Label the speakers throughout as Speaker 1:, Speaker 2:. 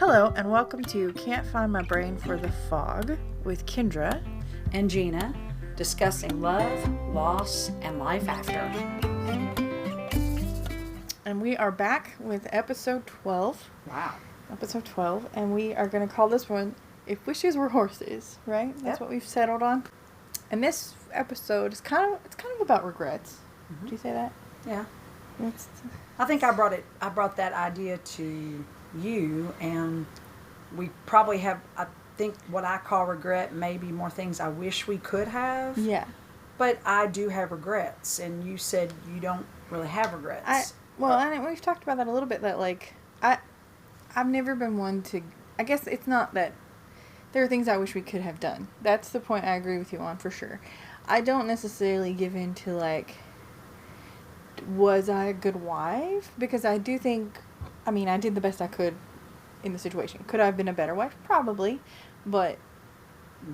Speaker 1: Hello, and welcome to Can't Find My Brain for the Fog with Kendra
Speaker 2: and Gina, discussing love, loss, and life after.
Speaker 1: And we are back with episode 12.
Speaker 2: Wow.
Speaker 1: Episode 12, and we are going to call this one If Wishes Were Horses, right? That's what we've settled on. And this episode is kind of about regrets. Mm-hmm. Did you say that?
Speaker 2: Yeah. I think I brought that idea to you, and we probably have, I think what I call regret, maybe more things I wish we could have.
Speaker 1: Yeah.
Speaker 2: But I do have regrets, and you said you don't really have regrets.
Speaker 1: And we've talked about that a little bit, that like, I've never been one to, I guess it's not that, there are things I wish we could have done. That's the point I agree with you on, for sure. I don't necessarily give in to like, was I a good wife? Because I do think, I did the best I could in the situation. Could I have been a better wife? Probably. But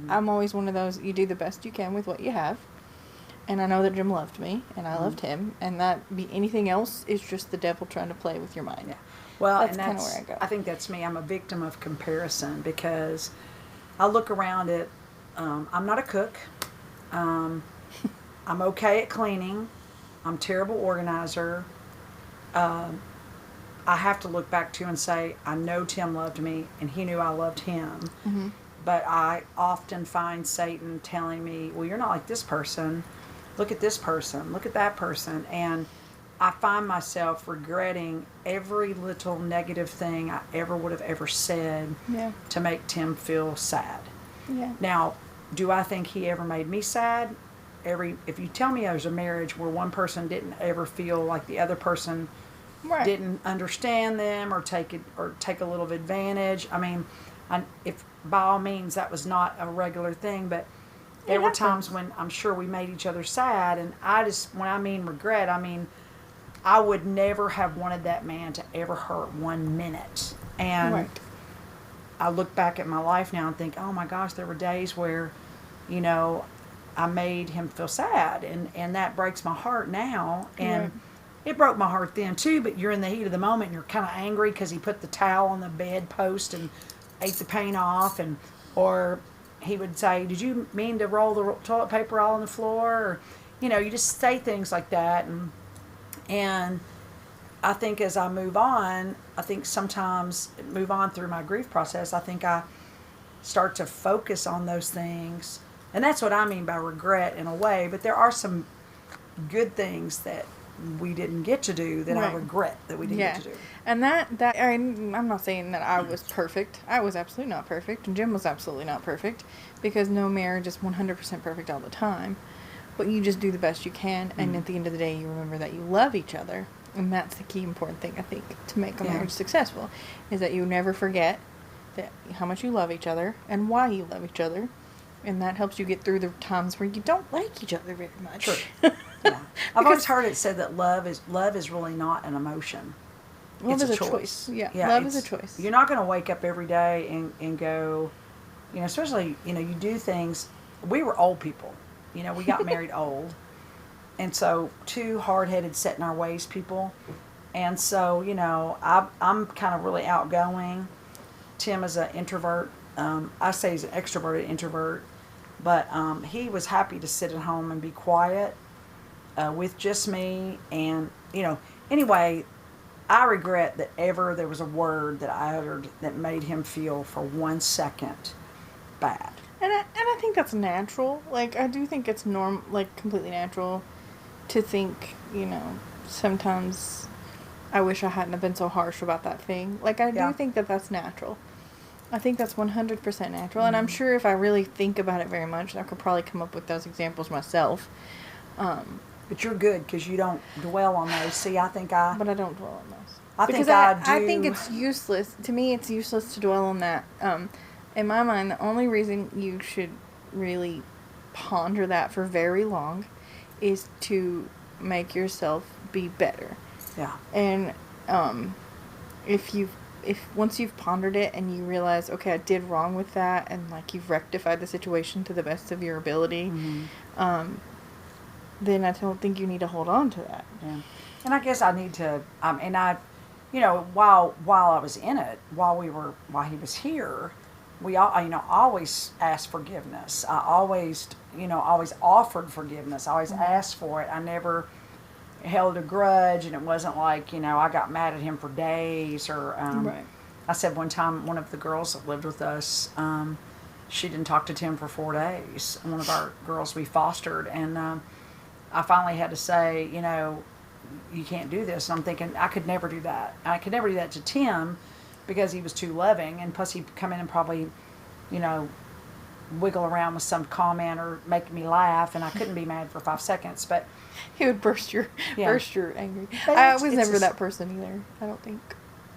Speaker 1: I'm always one of those, you do the best you can with what you have. And I know that Jim loved me, and I loved him. And that be anything else is just the devil trying to play with your mind.
Speaker 2: Yeah. Well,
Speaker 1: that's kind of where I go.
Speaker 2: I think that's me. I'm a victim of comparison, because I look around at, I'm not a cook. I'm okay at cleaning. I'm a terrible organizer. I have to look back to and say, I know Tim loved me, and he knew I loved him. Mm-hmm. But I often find Satan telling me, well, you're not like this person. Look at this person. Look at that person. And I find myself regretting every little negative thing I ever would have ever said to make Tim feel sad.
Speaker 1: Yeah.
Speaker 2: Now, do I think he ever made me sad? If you tell me there's a marriage where one person didn't ever feel like the other person didn't understand them or take a little of advantage, if by all means that was not a regular thing, but there were times when I'm sure we made each other sad, and when I mean regret, I would never have wanted that man to ever hurt 1 minute. And I look back at my life now and think, oh my gosh, there were days where, I made him feel sad, and that breaks my heart now. And it broke my heart then too, but you're in the heat of the moment and you're kind of angry because he put the towel on the bed post and ate the paint off, or he would say, did you mean to roll the toilet paper all on the floor? Or, you just say things like that. And I think as I move on, sometimes move on through my grief process, I think I start to focus on those things. And that's what I mean by regret in a way. But there are some good things that we didn't get to do that I regret that we didn't get to do.
Speaker 1: And I'm not saying that I was perfect. I was absolutely not perfect. And Jim was absolutely not perfect. Because no marriage is 100% perfect all the time. But you just do the best you can. And at the end of the day, you remember that you love each other. And that's the key important thing, I think, to make a marriage successful. Is that you never forget how much you love each other and why you love each other. And that helps you get through the times where you don't like each other very much.
Speaker 2: True. Yeah. I've always heard it said that love is really not an emotion.
Speaker 1: Love is a choice. Yeah, love is a choice.
Speaker 2: You're not going to wake up every day and go, especially, you do things. We were old people. We got married old. And so two hard-headed, set-in-our-ways people. And so, I'm kind of really outgoing. Tim is an introvert. I say he's an extroverted introvert. But he was happy to sit at home and be quiet with just me. And, anyway, I regret that ever there was a word that I uttered that made him feel for 1 second bad.
Speaker 1: And I think that's natural. Like, I do think it's completely natural to think, sometimes I wish I hadn't have been so harsh about that thing. Like, I do think that that's natural. I think that's 100% natural. And I'm sure if I really think about it very much, I could probably come up with those examples myself.
Speaker 2: But you're good because you don't dwell on those. See, But
Speaker 1: I don't dwell on those.
Speaker 2: I
Speaker 1: think it's useless. To me, it's useless to dwell on that. In my mind, the only reason you should really ponder that for very long is to make yourself be better.
Speaker 2: Yeah.
Speaker 1: And if once you've pondered it and you realize, okay, I did wrong with that, and like you've rectified the situation to the best of your ability, then I don't think you need to hold on to that.
Speaker 2: Yeah. And I guess I need to, while I was in it, while he was here, we all, always asked forgiveness. I always, always offered forgiveness. I always asked for it. I never held a grudge, and it wasn't like, I got mad at him for days or,
Speaker 1: Right.
Speaker 2: I said one time, one of the girls that lived with us, she didn't talk to Tim for 4 days. One of our girls we fostered, and I finally had to say, you can't do this. And I'm thinking, I could never do that. I could never do that to Tim because he was too loving. And plus, he'd come in and probably, wiggle around with some comment or make me laugh. And I couldn't be mad for 5 seconds. But
Speaker 1: he would burst your angry.
Speaker 2: But
Speaker 1: I was never that person either, I don't think.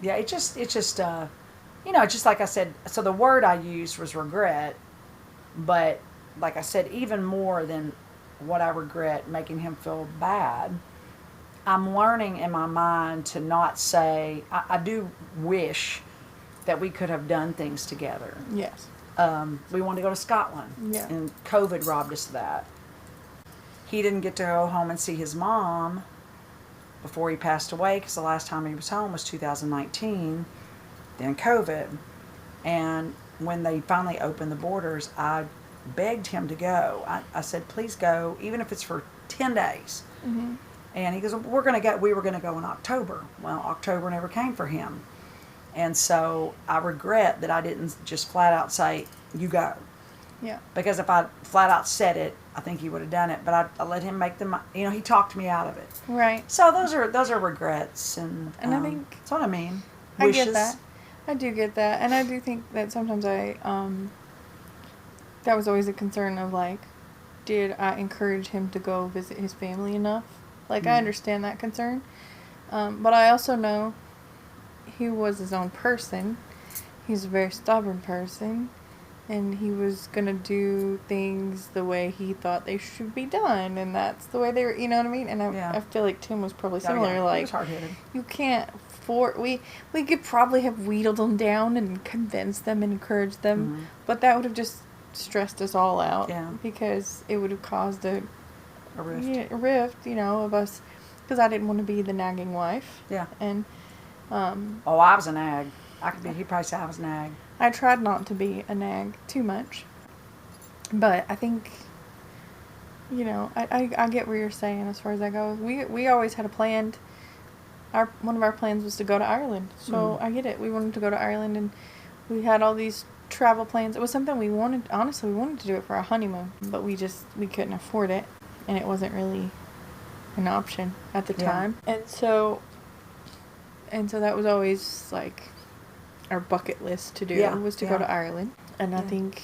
Speaker 2: Yeah, it's just just like I said. So the word I used was regret. But like I said, even more than what I regret making him feel bad, I'm learning in my mind to not say, I do wish that we could have done things together.
Speaker 1: Yes.
Speaker 2: We wanted to go to Scotland.
Speaker 1: Yeah.
Speaker 2: And COVID robbed us of that. He didn't get to go home and see his mom before he passed away, because the last time he was home was 2019, then COVID. And when they finally opened the borders, I begged him to go. I said, please go, even if it's for 10 days.
Speaker 1: Mm-hmm.
Speaker 2: And he goes, we were going to go in October. Well, October never came for him. And so I regret that I didn't just flat out say, you go.
Speaker 1: Yeah.
Speaker 2: Because if I flat out said it, I think he would have done it. But I let him make them, he talked me out of it.
Speaker 1: Right.
Speaker 2: So those are regrets. And
Speaker 1: I think
Speaker 2: that's what I mean.
Speaker 1: I
Speaker 2: Wishes.
Speaker 1: get that. I do get that. And I do think that sometimes that was always a concern of, like, did I encourage him to go visit his family enough? Like, I understand that concern. But I also know he was his own person. He's a very stubborn person. And he was going to do things the way he thought they should be done. And that's the way they were, you know what I mean? And I feel like Tim was probably similar.
Speaker 2: Yeah.
Speaker 1: Like,
Speaker 2: He was hard-headed.
Speaker 1: You can't we could probably have wheedled them down and convinced them and encouraged them.
Speaker 2: Mm-hmm.
Speaker 1: But that would have just stressed us all out.
Speaker 2: Yeah.
Speaker 1: Because it would have caused a
Speaker 2: rift.
Speaker 1: Yeah, a rift, of us. Because I didn't want to be the nagging wife.
Speaker 2: Yeah.
Speaker 1: And,
Speaker 2: I was a nag. He'd probably say I was a nag.
Speaker 1: I tried not to be a nag too much. But I think, I get where you're saying as far as that goes. We always had a planned, one of our plans was to go to Ireland. So I get it. We wanted to go to Ireland, and we had all these travel plans. It was something we wanted to do it for our honeymoon. But we couldn't afford it. And it wasn't really an option at the time. And so that was always, like, our bucket list to do was to go to Ireland. And I think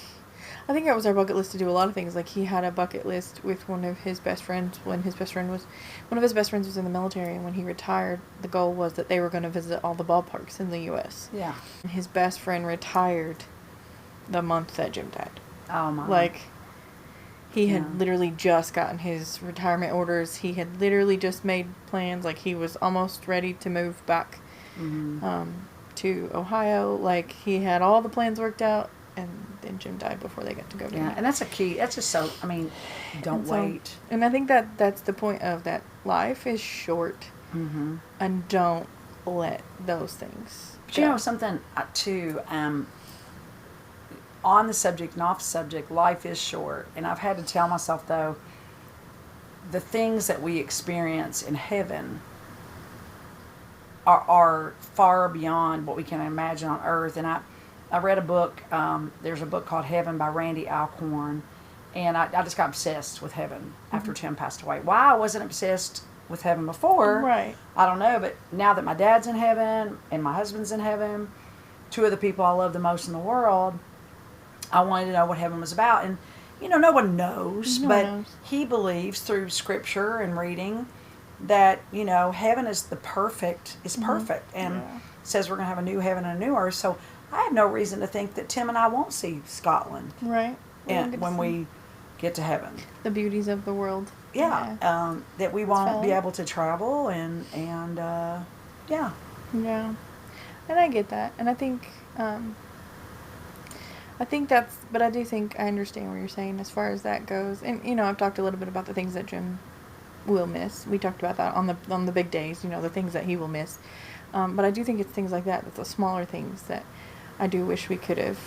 Speaker 1: it was our bucket list to do a lot of things. Like, he had a bucket list with one of his best friends one of his best friends was in the military, and when he retired, the goal was that they were going to visit all the ballparks in the U.S.
Speaker 2: Yeah.
Speaker 1: And his best friend retired the month that Jim died.
Speaker 2: Oh, my.
Speaker 1: Like, he had literally just gotten his retirement orders. He had literally just made plans. Like, he was almost ready to move back to Ohio. Like, he had all the plans worked out, and then Jim died before they got to go down.
Speaker 2: Yeah, and that's a key. That's just so, don't wait.
Speaker 1: And I think that's the point of that. Life is short, and don't let those things go.
Speaker 2: But something, too, on the subject and off the subject, life is short. And I've had to tell myself, though, the things that we experience in heaven are far beyond what we can imagine on earth. And I read a book, there's a book called Heaven by Randy Alcorn, and I just got obsessed with heaven after Tim passed away. Why I wasn't obsessed with heaven before,
Speaker 1: right?
Speaker 2: I don't know, but now that my dad's in heaven and my husband's in heaven, two of the people I love the most in the world, I wanted to know what heaven was about. And, no one knows, he believes through scripture and reading that, heaven is perfect, and says we're going to have a new heaven and a new earth. So I have no reason to think that Tim and I won't see Scotland.
Speaker 1: Right.
Speaker 2: And when we get to heaven.
Speaker 1: The beauties of the world.
Speaker 2: Yeah. That we won't be able to travel and yeah.
Speaker 1: Yeah. And I get that. And I think but I do think I understand what you're saying as far as that goes. And, I've talked a little bit about the things that Jim will miss. We talked about that on the big days, the things that he will miss. But I do think it's things like that, that's the smaller things that I do wish we could have,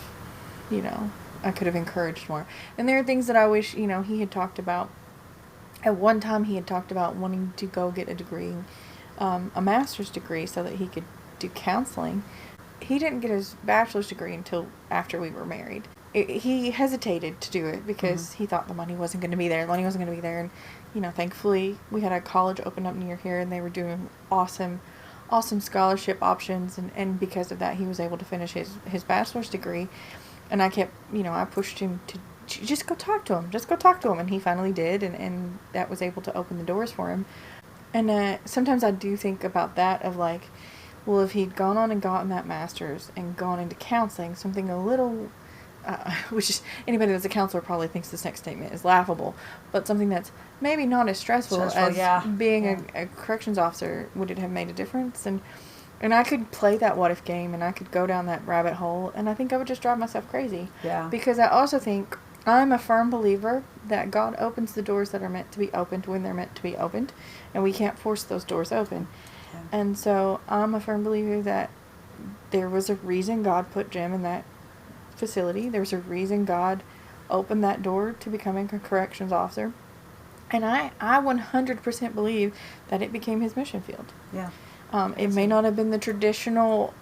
Speaker 1: I could have encouraged more. And there are things that I wish, he had talked about. At one time, he had talked about wanting to go get a degree, a master's degree, so that he could do counseling. He didn't get his bachelor's degree until after we were married. He hesitated to do it because he thought the money wasn't going to be there. Money wasn't going to be there. And, thankfully, we had a college open up near here, and they were doing awesome scholarship options. And because of that, he was able to finish his bachelor's degree. And I kept, I pushed him to just go talk to him. Just go talk to him. And he finally did. And that was able to open the doors for him. And sometimes I do think about that of like, well, if he'd gone on and gotten that master's and gone into counseling, something a little, which is, anybody that's a counselor probably thinks this next statement is laughable, but something that's maybe not as stressful as being a corrections officer, would it have made a difference? And I could play that what if game, and I could go down that rabbit hole, and I think I would just drive myself crazy.
Speaker 2: Yeah.
Speaker 1: Because I also think I'm a firm believer that God opens the doors that are meant to be opened when they're meant to be opened, and we can't force those doors open. Yeah. And so I'm a firm believer that there was a reason God put Jim in that facility. There's a reason God opened that door to becoming a corrections officer. And I 100% believe that it became his mission field.
Speaker 2: Yeah.
Speaker 1: It may not have been the traditional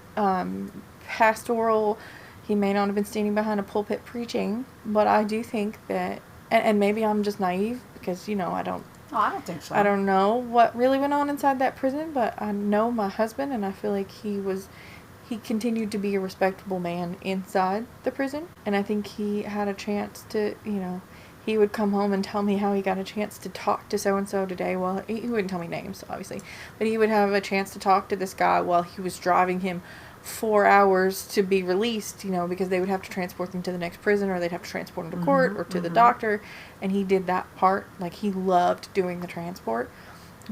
Speaker 1: pastoral, he may not have been standing behind a pulpit preaching, but I do think that, and maybe I'm just naive because, I don't
Speaker 2: think so.
Speaker 1: I don't know what really went on inside that prison, but I know my husband, and I feel like he continued to be a respectable man inside the prison. And I think he had a chance to, he would come home and tell me how he got a chance to talk to so-and-so today. Well, he wouldn't tell me names, obviously, but he would have a chance to talk to this guy while he was driving him 4 hours to be released, because they would have to transport them to the next prison, or they'd have to transport him to court or to the doctor. And he did that part. Like, he loved doing the transport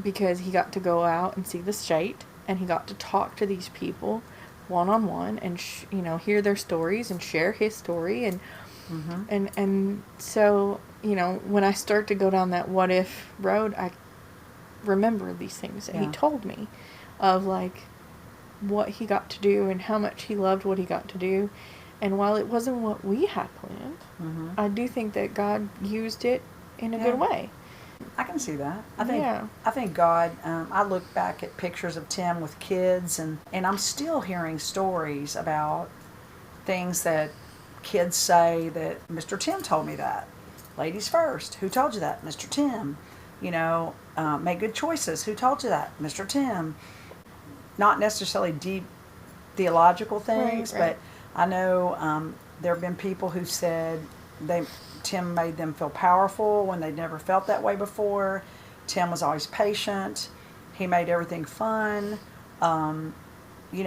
Speaker 1: because he got to go out and see the state, and he got to talk to these people one-on-one and, hear their stories and share his story. And so, when I start to go down that what if road, I remember these things that he told me of, like, what he got to do and how much he loved what he got to do. And while it wasn't what we had planned, I do think that God used it in a good way.
Speaker 2: I can see that. I think God, I look back at pictures of Tim with kids, and I'm still hearing stories about things that kids say that Mr. Tim told me that. Ladies first. Who told you that? Mr. Tim. Make good choices. Who told you that? Mr. Tim. Not necessarily deep theological things, right. But I know there have been people who said Tim made them feel powerful when they'd never felt that way before. Tim was always patient. He made everything fun. We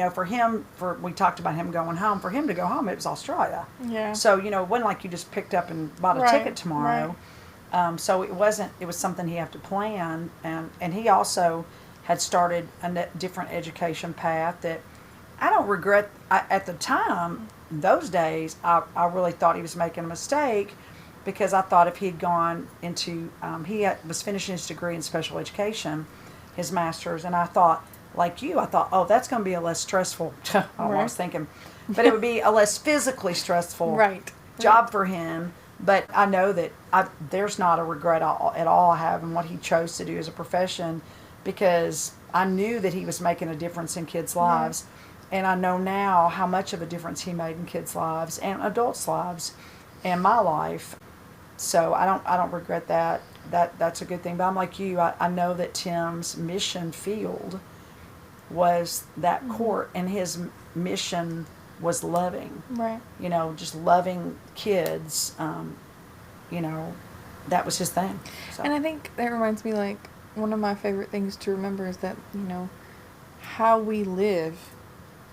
Speaker 2: talked about him going home. For him to go home, it was Australia.
Speaker 1: Yeah.
Speaker 2: So, it wasn't like you just picked up and bought a ticket tomorrow. Right. So it was something he had to plan. And he also had started a different education path that I don't regret. At the time, those days, I really thought he was making a mistake, because I thought if he'd gone into, was finishing his degree in special education, his master's, and I thought, like you, oh, that's going to be a less stressful, I don't know what I was thinking, but it would be a less physically stressful job for him. But I know that there's not a regret at all I have in what he chose to do as a profession, because I knew that he was making a difference in kids' lives. And I know now how much of a difference he made in kids' lives and adults' lives and my life. So I don't regret that. That's a good thing. But I'm like you. I know that Tim's mission field was that court, and his mission was loving.
Speaker 1: Right.
Speaker 2: Just loving kids. That was his thing. So.
Speaker 1: And I think that reminds me, like, one of my favorite things to remember is that, how we live,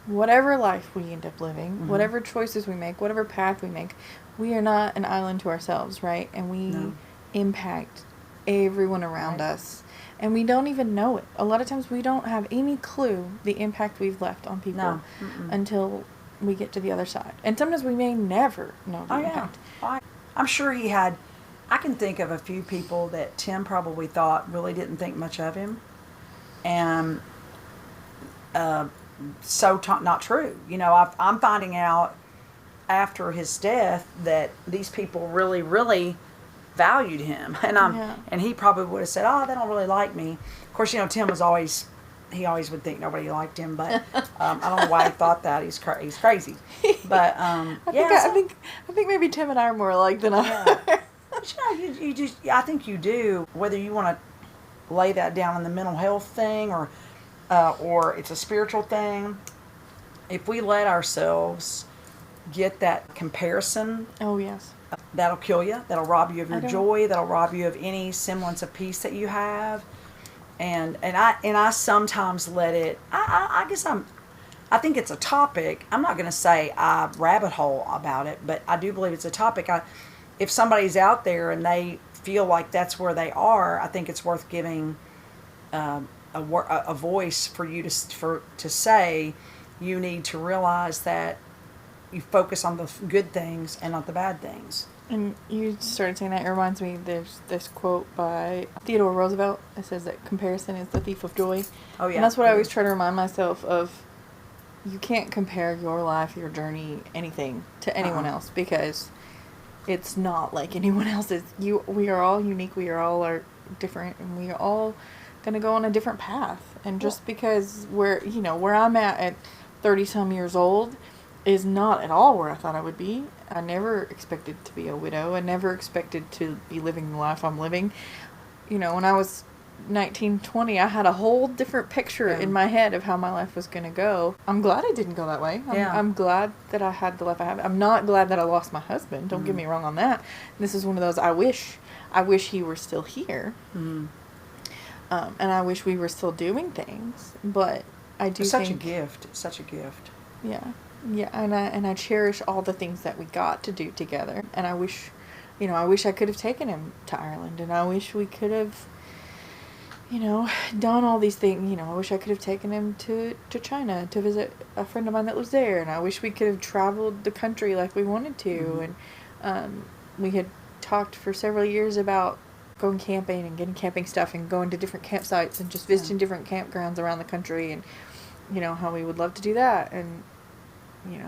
Speaker 1: whatever life we end up living, whatever choices we make, whatever path we make, we are not an island to ourselves, right? And we impact everyone around us. And we don't even know it. A lot of times we don't have any clue the impact we've left on people until we get to the other side. And sometimes we may never know the impact.
Speaker 2: I'm sure he had, I can think of a few people that Tim probably thought really didn't think much of him. And not true. I'm finding out after his death that these people really, really valued him, and he probably would have said, "Oh, they don't really like me." Of course, Tim was always. He always would think nobody liked him, but I don't know why he thought that. He's crazy. But
Speaker 1: I think maybe Tim and I are more alike than I.
Speaker 2: Yeah. But you just I think you do. Whether you want to lay that down in the mental health thing or it's a spiritual thing, if we let ourselves get that comparison,
Speaker 1: oh yes,
Speaker 2: that'll kill you. That'll rob you of your joy. That'll rob you of any semblance of peace that you have. And I sometimes let it. I guess I think it's a topic. I'm not going to say I rabbit hole about it, but I do believe it's a topic. If somebody's out there and they feel like that's where they are, I think it's worth giving a voice for you to say. You need to realize that you focus on the good things and not the bad things.
Speaker 1: And you started saying that, it reminds me, there's this quote by Theodore Roosevelt that says that comparison is the thief of joy.
Speaker 2: Oh, yeah.
Speaker 1: And that's what I always try to remind myself of. You can't compare your life, your journey, anything to anyone else, because it's not like anyone else's. We are all unique, we are different, and we are all going to go on a different path. And just because where I'm at 30-some years old is not at all where I thought I would be. I never expected to be a widow. I never expected to be living the life I'm living. When I was 19, 20, I had a whole different picture in my head of how my life was going to go. I'm glad it didn't go that way. I'm glad that I had the life I have. I'm not glad that I lost my husband. Don't get me wrong on that. This is one of those, I wish he were still here. And I wish we were still doing things. But I do think...
Speaker 2: It's such a gift.
Speaker 1: Yeah. Yeah, and I cherish all the things that we got to do together. And I wish I could have taken him to Ireland. And I wish we could have, done all these things. I wish I could have taken him to China to visit a friend of mine that lives there. And I wish we could have traveled the country like we wanted to. And we had talked for several years about going camping and getting camping stuff and going to different campsites and just visiting different campgrounds around the country. And, how we would love to do that. And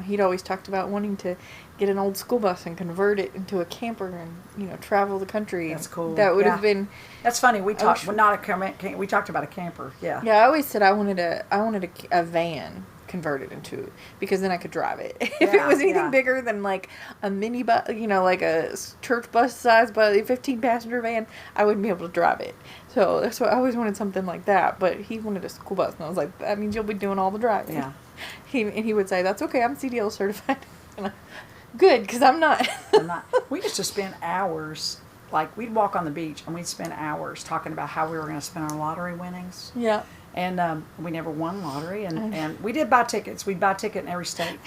Speaker 1: he'd always talked about wanting to get an old school bus and convert it into a camper and, travel the country.
Speaker 2: That's cool.
Speaker 1: That would have been...
Speaker 2: That's funny. We talked, we talked about a camper. Yeah.
Speaker 1: Yeah, I always said I wanted a van converted into, because then I could drive it. If it was anything bigger than like a mini bus, like a church bus size, but a 15-passenger van, I wouldn't be able to drive it. So that's why I always wanted something like that. But he wanted a school bus, and I was like, that means you'll be doing all the driving.
Speaker 2: Yeah.
Speaker 1: He would say, that's okay, I'm CDL certified. Good, because I'm not.
Speaker 2: We used to spend hours, like we'd walk on the beach and we'd spend hours talking about how we were going to spend our lottery winnings.
Speaker 1: Yeah.
Speaker 2: And we never won lottery, and we did buy tickets. We'd buy a ticket in every state.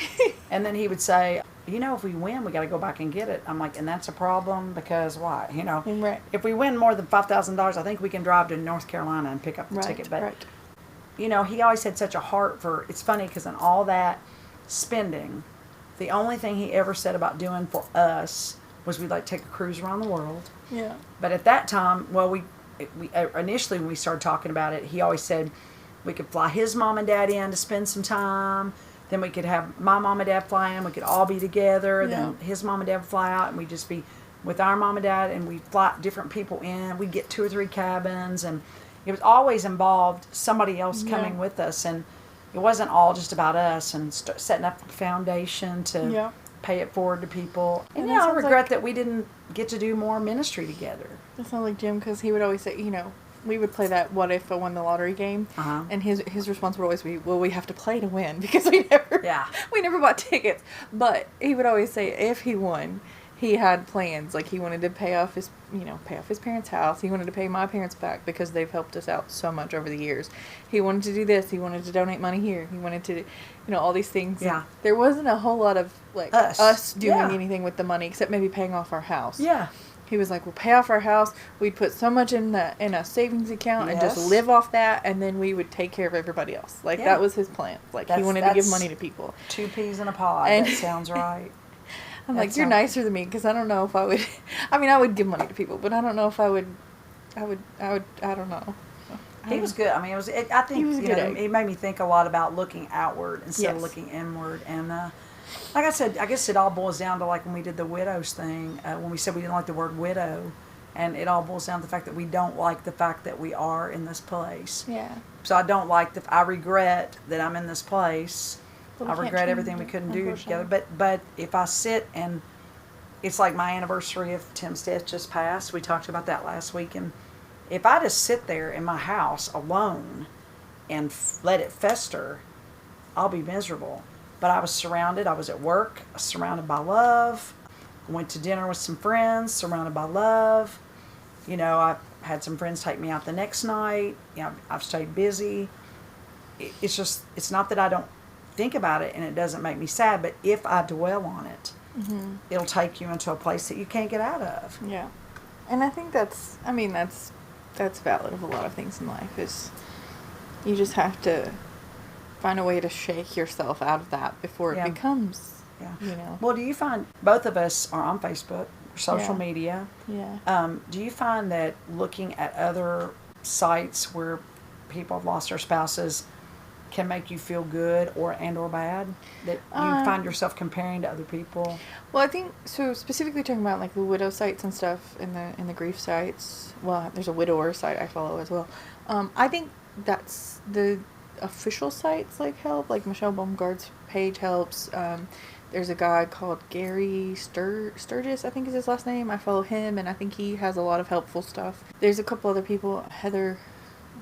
Speaker 2: And then he would say, if we win, we got to go back and get it. I'm like, and that's a problem, because why?
Speaker 1: Right.
Speaker 2: If we win more than $5,000, I think we can drive to North Carolina and pick up the ticket. But, he always had such a heart for, it's funny because in all that spending, the only thing he ever said about doing for us was we'd like to take a cruise around the world.
Speaker 1: Yeah.
Speaker 2: But at that time, we initially when we started talking about it, he always said we could fly his mom and dad in to spend some time. Then we could have my mom and dad fly in. We could all be together. Yeah. Then his mom and dad would fly out, and we'd just be with our mom and dad, and we'd fly different people in. We'd get 2 or 3 cabins, and it was always involved somebody else coming with us. And it wasn't all just about us, and setting up the foundation to pay it forward to people. And I regret that we didn't get to do more ministry together.
Speaker 1: That sounds like Jim, because he would always say, we would play that what if I won the lottery game, and his response would always be, well, we have to play to win, because we never bought tickets. But he would always say if he won, he had plans. Like, he wanted to pay off his parents' house. He wanted to pay my parents back because they've helped us out so much over the years. He wanted to do this. He wanted to donate money here. He wanted to, all these things.
Speaker 2: Yeah.
Speaker 1: There wasn't a whole lot of, like, us doing anything with the money except maybe paying off our house.
Speaker 2: Yeah.
Speaker 1: He was like, we'll pay off our house. We'd put so much in a savings account and just live off that, and then we would take care of everybody else. Like, that was his plan. Like, he wanted to give money to people.
Speaker 2: 2 peas in a pod. And that sounds right.
Speaker 1: I'm like, you're nicer than me, because I don't know if I would. I mean, I would give money to people, but I don't know if I would. I don't know.
Speaker 2: He was good. I mean, I think
Speaker 1: He was a good egg.
Speaker 2: it made me think a lot about looking outward instead of looking inward. And like I said, I guess it all boils down to like when we did the widows thing, when we said we didn't like the word widow, and it all boils down to the fact that we don't like the fact that we are in this place.
Speaker 1: Yeah.
Speaker 2: So I don't like I regret that I'm in this place.
Speaker 1: But
Speaker 2: I
Speaker 1: we can't
Speaker 2: regret
Speaker 1: change
Speaker 2: everything we
Speaker 1: it,
Speaker 2: couldn't do together.
Speaker 1: unfortunately.
Speaker 2: But if I sit and it's like my anniversary of Tim's death just passed. We talked about that last week, and if I just sit there in my house alone and let it fester, I'll be miserable. But I was surrounded. I was at work, surrounded by love. Went to dinner with some friends, surrounded by love. You know, I had some friends take me out the next night. You know, I've stayed busy. It's just, it's not that I don't think about it and it doesn't make me sad, but if I dwell on it, it'll take you into a place that you can't get out of.
Speaker 1: Yeah. And I think that's valid of a lot of things in life, is you just have to find a way to shake yourself out of that before it becomes, you know.
Speaker 2: Well, do you find, both of us are on Facebook, social
Speaker 1: Yeah.
Speaker 2: media.
Speaker 1: Yeah.
Speaker 2: Do you find that looking at other sites where people have lost their spouses can make you feel good or bad? That you find yourself comparing to other people?
Speaker 1: Well, I think so. Specifically talking about like the widow sites and stuff, in the grief sites. Well, there's a widower site I follow as well. I think that's the official sites like help. Like Michelle Baumgart's page helps. There's a guy called Gary Sturgis, I think is his last name. I follow him, and I think he has a lot of helpful stuff. There's a couple other people. Heather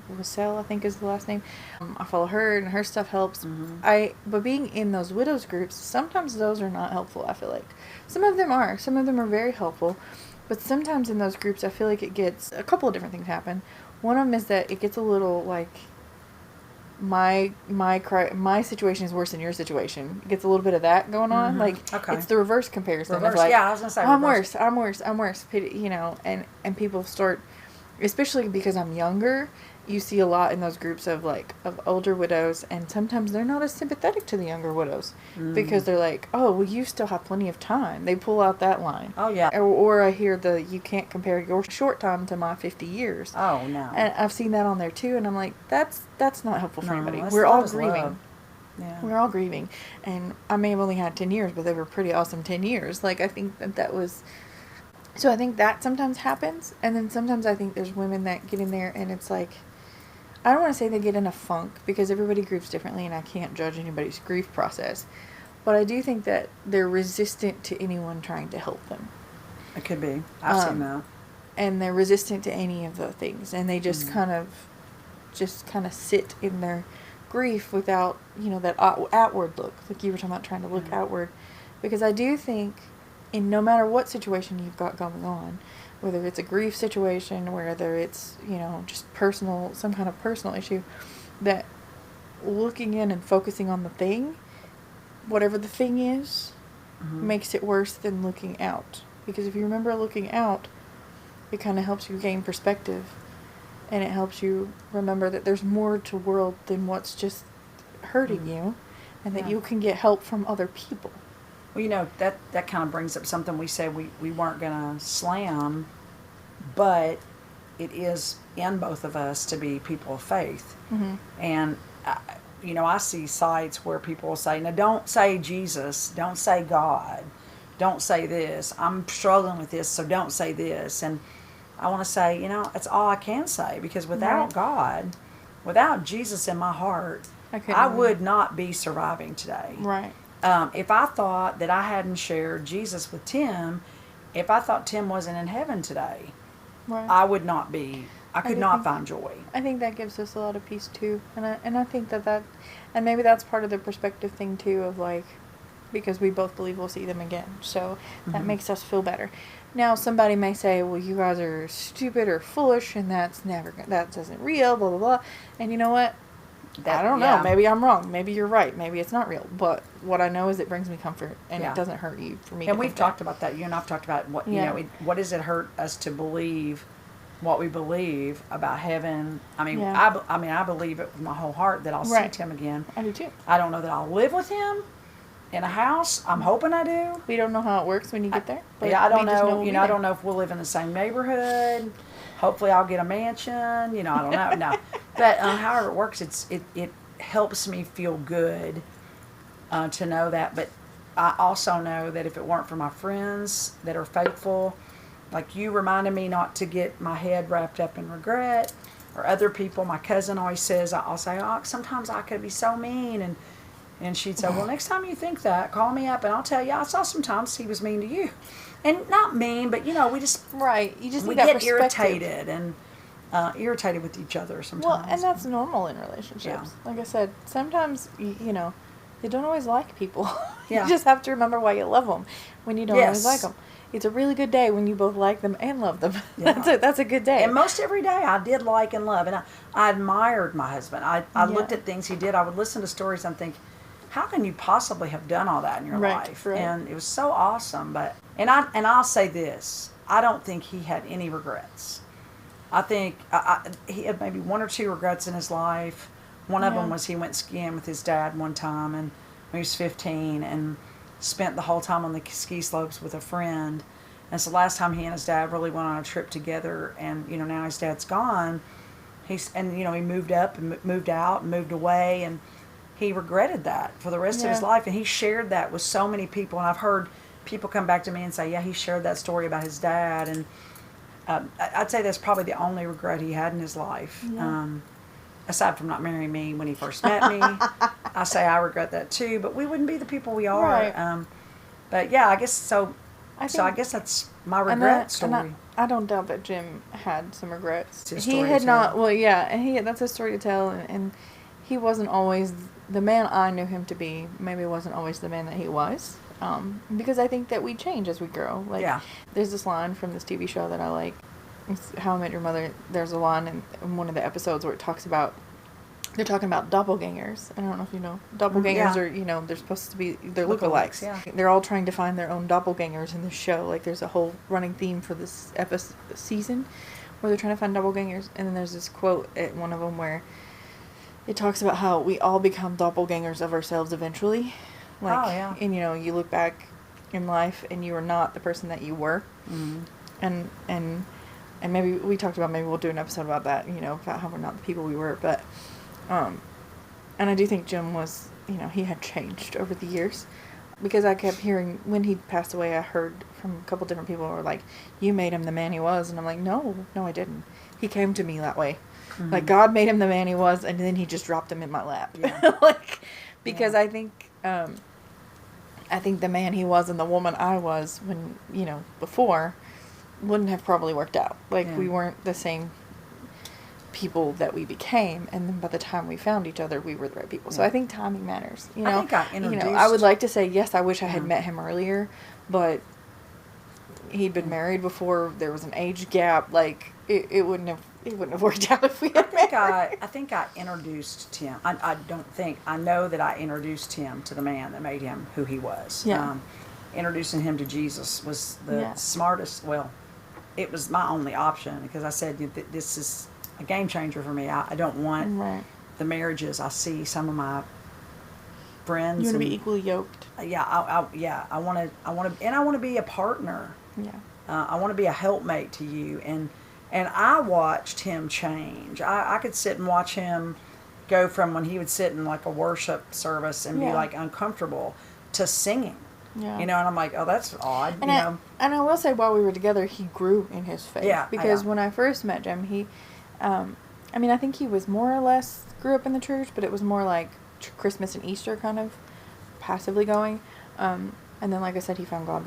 Speaker 1: Wassell, I think is the last name. I follow her, and her stuff helps. But being in those widows groups, sometimes those are not helpful. I feel like some of them are very helpful, but sometimes in those groups, I feel like it gets a couple of different things happen. One of them is that it gets a little like my situation is worse than your situation. It gets a little bit of that going on. Like it's the reverse comparison.
Speaker 2: Reverse,
Speaker 1: like,
Speaker 2: I was gonna say
Speaker 1: I'm worse. You know, and people start, especially because I'm younger. You see a lot in those groups of older widows, and sometimes they're not as sympathetic to the younger widows because they're like, oh, well, you still have plenty of time. They pull out that line.
Speaker 2: Oh, yeah.
Speaker 1: Or I hear you can't compare your short time to my 50 years.
Speaker 2: Oh, no.
Speaker 1: And I've seen that on there too, and I'm like, that's not helpful for anybody.
Speaker 2: We're
Speaker 1: We're all grieving.
Speaker 2: Love. Yeah.
Speaker 1: We're all grieving. And I may have only had 10 years, but they were pretty awesome 10 years. Like, I think that was... So I think that sometimes happens, and then sometimes I think there's women that get in there, and it's like... I don't want to say they get in a funk, because everybody grieves differently, and I can't judge anybody's grief process. But I do think that they're resistant to anyone trying to help them.
Speaker 2: It could be. I've seen that.
Speaker 1: And they're resistant to any of the things, and they just kind of sit in their grief without, that outward look, like you were talking about, trying to look outward. Because I do think, in no matter what situation you've got going on, whether it's a grief situation, whether it's, just personal, some kind of personal issue, that looking in and focusing on the thing, whatever the thing is, makes it worse than looking out. Because if you remember looking out, it kind of helps you gain perspective, and it helps you remember that there's more to the world than what's just hurting you, and that you can get help from other people.
Speaker 2: Well, that kind of brings up something we said we weren't going to slam, but it is in both of us to be people of faith. And, I see sites where people will say, now don't say Jesus, don't say God, don't say this. I'm struggling with this, so don't say this. And I want to say, that's all I can say, because without God, without Jesus in my heart, I would not be surviving today.
Speaker 1: Right.
Speaker 2: If I thought that I hadn't shared Jesus with Tim, if I thought Tim wasn't in heaven today, I would not be. I could not find joy.
Speaker 1: I think that gives us a lot of peace too, and I think that and maybe that's part of the perspective thing too, of because we both believe we'll see them again, so that makes us feel better. Now somebody may say, well, you guys are stupid or foolish, and that isn't real, blah blah blah, and you know what? I don't know. Maybe I'm wrong. Maybe you're right. Maybe it's not real. But what I know is it brings me comfort, and it doesn't hurt you for me.
Speaker 2: And we've talked about that. You and I've talked about what what does it hurt us to believe what we believe about heaven. I mean, I believe it with my whole heart that I'll see Tim again.
Speaker 1: I do too.
Speaker 2: I don't know that I'll live with him in a house. I'm hoping I do.
Speaker 1: We don't know how it works when you get there.
Speaker 2: But I don't know. I don't know if we'll live in the same neighborhood. Hopefully I'll get a mansion. You know, I don't know. No. But however it works, it helps me feel good to know that. But I also know that if it weren't for my friends that are faithful, like you reminded me not to get my head wrapped up in regret, or other people. My cousin always says, I'll say, oh, sometimes I could be so mean. And she'd say, well, next time you think that, call me up and I'll tell you, I saw sometimes he was mean to you. And not mean, but, you know, we just...
Speaker 1: Right. You just
Speaker 2: we
Speaker 1: need that
Speaker 2: get irritated and irritated with each other sometimes.
Speaker 1: Well, and that's normal in relationships.
Speaker 2: Yeah.
Speaker 1: Like I said, sometimes, you know, you don't always like people.
Speaker 2: Yeah.
Speaker 1: You just have to remember why you love them when you don't always like them. It's a really good day when you both like them and love them.
Speaker 2: Yeah.
Speaker 1: That's a good day.
Speaker 2: And most every day I did like and love. And I admired my husband. I looked at things he did. I would listen to stories and think, how can you possibly have done all that in your life?
Speaker 1: Right.
Speaker 2: And it was so awesome. But I'll say this. I don't think he had any regrets. I think he had maybe one or two regrets in his life. One of them was he went skiing with his dad one time and when he was 15 and spent the whole time on the ski slopes with a friend. And so last time he and his dad really went on a trip together, and you know, now his dad's gone. He moved up and moved out and moved away, and he regretted that for the rest of his life. And he shared that with so many people, and I've heard people come back to me and say, yeah, he shared that story about his dad. And I'd say that's probably the only regret he had in his life. Aside from not marrying me when he first met me. I say I regret that too, but we wouldn't be the people we are.
Speaker 1: Right.
Speaker 2: But yeah, I guess so. I guess that's my regret story.
Speaker 1: I don't doubt that Jim had some regrets.
Speaker 2: It's his
Speaker 1: He
Speaker 2: story
Speaker 1: had
Speaker 2: to
Speaker 1: not.
Speaker 2: tell.
Speaker 1: Well, yeah, and that's his story to tell, and he wasn't always the man I knew him to be. Maybe wasn't always the man that he was. Because I think that we change as we grow. Like, there's this line from this TV show that I like. It's How I Met Your Mother. There's a line in one of the episodes where it talks about, they're talking about doppelgangers. I don't know if you know. Doppelgangers are, you know, they're supposed to be, they're lookalikes.
Speaker 2: Yeah.
Speaker 1: They're all trying to find their own doppelgangers in this show. Like, there's a whole running theme for this season where they're trying to find doppelgangers. And then there's this quote at one of them where it talks about how we all become doppelgangers of ourselves eventually. Like, and, you know, you look back in life and you are not the person that you were. Mm-hmm. And maybe we talked about, maybe we'll do an episode about that, you know, about how we're not the people we were. But, and I do think Jim was, you know, he had changed over the years. Because I kept hearing, when he passed away, I heard from a couple different people who were like, you made him the man he was. And I'm like, no, I didn't. He came to me that way. Mm-hmm. Like, God made him the man he was, and then he just dropped him in my lap. Yeah. Because I think the man he was and the woman I was when, you know, before wouldn't have probably worked out. Like, we weren't the same people that we became, and then by the time we found each other, we were the right people. So I think timing matters. You know, I would like to say, yes, I wish I had met him earlier, but he'd been married before. There was an age gap. Like, it wouldn't have worked out if we had met.
Speaker 2: I think I introduced Tim. I know that I introduced him to the man that made him who he was.
Speaker 1: Yeah.
Speaker 2: Introducing him to Jesus was the smartest. Well, it was my only option, because I said, this is a game changer for me. I don't want the marriages. I see some of my friends.
Speaker 1: You want to be equally yoked.
Speaker 2: Yeah, I want to be a partner.
Speaker 1: Yeah.
Speaker 2: I want to be a helpmate to you, and I watched him change. I could sit and watch him go from when he would sit in like a worship service and be like uncomfortable to singing. Yeah. You know, and I'm like, oh, that's odd. And
Speaker 1: I will say, while we were together, he grew in his faith.
Speaker 2: Yeah.
Speaker 1: Because when I first met Jim, he, I think he was more or less grew up in the church, but it was more like Christmas and Easter kind of passively going. And then, like I said, he found God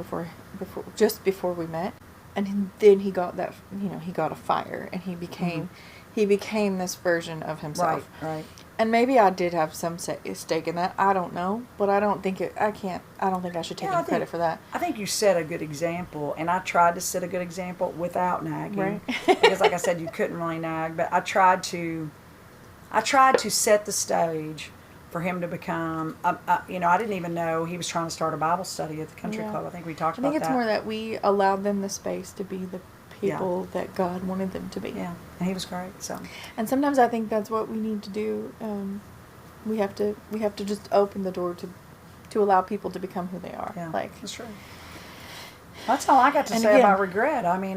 Speaker 1: just before we met. And then he got that, you know, he got a fire, and he became this version of himself.
Speaker 2: Right.
Speaker 1: And maybe I did have some stake in that. I don't know, but I don't think I don't think I should take any credit for that.
Speaker 2: I think you set a good example, and I tried to set a good example without nagging.
Speaker 1: Right.
Speaker 2: Because, like I said, you couldn't really nag, but I tried to set the stage for him to become, you know, I didn't even know he was trying to start a Bible study at the country club. I think we talked about that.
Speaker 1: I think it's more that we allowed them the space to be the people that God wanted them to be.
Speaker 2: Yeah, and he was great. So,
Speaker 1: and sometimes I think that's what we need to do. We have to just open the door to allow people to become who they are.
Speaker 2: Yeah,
Speaker 1: like,
Speaker 2: that's true. That's all I got to
Speaker 1: And
Speaker 2: say
Speaker 1: again,
Speaker 2: about regret. I mean,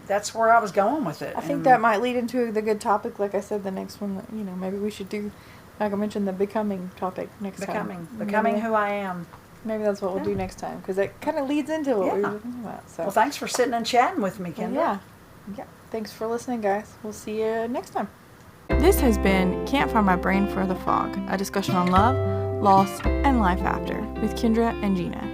Speaker 2: that's where I was going with it.
Speaker 1: I think that might lead into the good topic. Like I said, the next one, that, maybe we should do, like I mentioned, the becoming topic next time.
Speaker 2: Becoming who I am.
Speaker 1: Maybe that's what we'll do next time, because it kind of leads into what we were talking about. So.
Speaker 2: Well, thanks for sitting and chatting with me, Kendra.
Speaker 1: Yeah. Thanks for listening, guys. We'll see you next time. This has been Can't Find My Brain for the Fog, a discussion on love, loss, and life after with Kendra and Gina.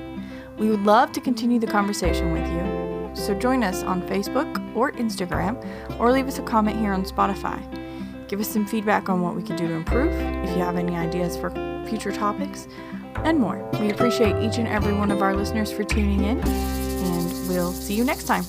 Speaker 1: We would love to continue the conversation with you, so join us on Facebook or Instagram, or leave us a comment here on Spotify. Give us some feedback on what we could do to improve, if you have any ideas for future topics, and more. We appreciate each and every one of our listeners for tuning in, and we'll see you next time.